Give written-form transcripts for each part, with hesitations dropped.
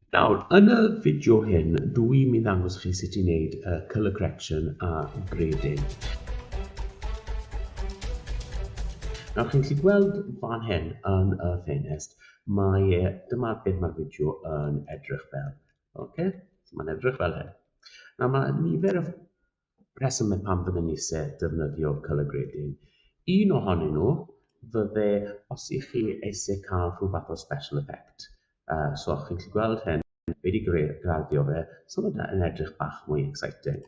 Nawr, yn y fideo hyn, dwi'n mynd ddangos chi sut i wneud colour correction a grading. Nawr, chi'n gallu gweld fan hyn yn y ffenest, dyma beth mae'r fideo yn edrych fel. Okay? Mae'n edrych fel hyn. Nawr, mae nifer o resymau pam fyddwn ni eisiau defnyddio colour grading. Un ohonyn nhw fydde os i chi eisiau cael rhyw fath o special effect. So, chi'n gallu gweld hyn, wedi graddio fe, so mae'n edrych bach mwy exciting.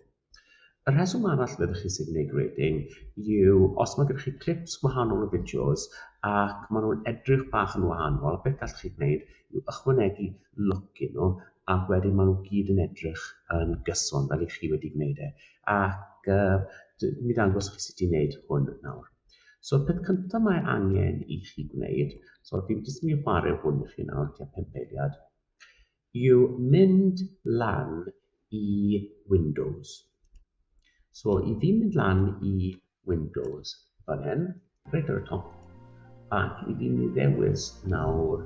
Y rheswm arall fyddwch chi sy'n gwneud grading yw os mae gennych chi clips gwahanol o fideos ac maen nhw'n edrych bach yn wahanol, beth gallwch chi gwneud yw ychwanegu look i nhw ac wedyn maen nhw gyd yn edrych yn gyson fel i chi wedi gwneud e. Ac mi dangos chi sut i wneud hwn nawr. So, peth cyntaf mae angen i chi gwneud, so dwi'n jyst mynd i chwarae hwn i chi nawr, tua 5 eiliad, yw mynd lan i Windows. So, i fi mynd lan i Windows fan hyn, reit ar y top, ac i fi mynd i ddewis nawr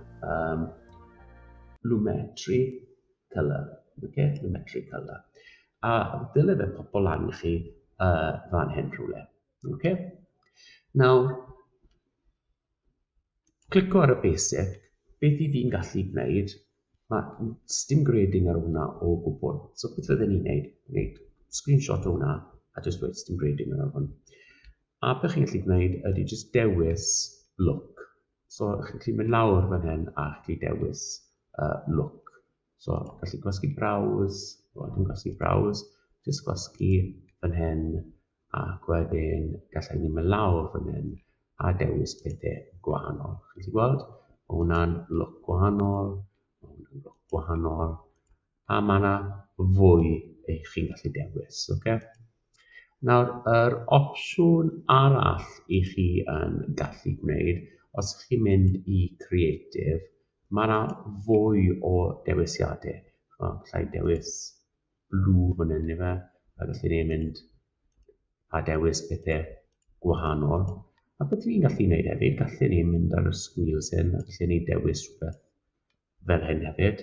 Lumetri Color, okay? Lumetri Color. A dyle fe popo lan i chi fan hyn rhywle. Okay? Nawr, clico ar y basic, beth i fi'n gallu gwneud, mae dim grading ar hwnna o gwbl. So, beth fydden ni'n gwneud? Screenshot o hwnna, a just dweud dim grading ar hwn. A beth chi'n gallu gwneud ydy just dewis look. So, chi'n gallu mynd lawr fan hyn a chi'n dewis look. So, gallu gwasgu browse, dim gwasgu browse, just gwasgu fan hyn, ac wedyn gallai ni mynd lawr fan hyn a dewis pethau gwahanol. Chi'n gallu gweld? Mae hwnna'n look gwahanol, mae hwnna'n look gwahanol, a mae yna fwy eich chi'n gallu dewis. Okay? Nawr, yr opsiwn arall i chi yn gallu gwneud, os chi'n mynd i creative, mae yna fwy o dewisiadau. Gallai dewis blue fan hyn, a gallu ni mynd a dewis pethau gwahanol. A beth fi'n gallu gwneud hefyd, gallu ni mynd ar y sgwils hyn, a gallu ni dewis rhywbeth fel hyn hefyd.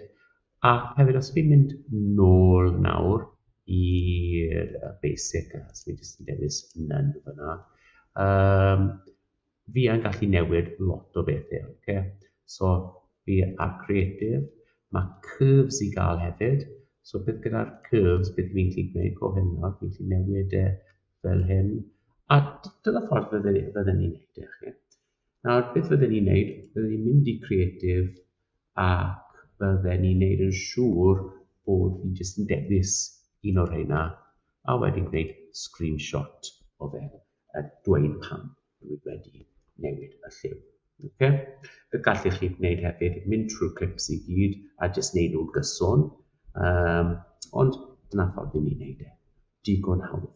A hefyd, os fi'n mynd nôl nawr i'r basic, os fi'n jyst dewis none fyna, fi yn gallu newid lot o bethau. Okay? So, fi ar creative, mae curves i gael hefyd. So, beth gyda'r curves, beth fi'n gallu gwneud o hyn nawr, fi'n gallu newid fel hyn. A dyna ffordd fydden ni'n gwneud eich. Nawr, beth fydden ni'n gwneud? Fydden ni'n mynd i creative ac fydden ni'n gwneud yn siŵr bod fi jyst yn dewis un o'r rheina a wedyn gwneud screenshot o fe a dweud pam rydw wedi newid y lliw. Okay? Y gallwch chi gwneud hefyd, mynd trwy clips i gyd a jyst wneud nhw'n gyson. Ond dyna ffordd ni'n gwneud e. Digon hawdd.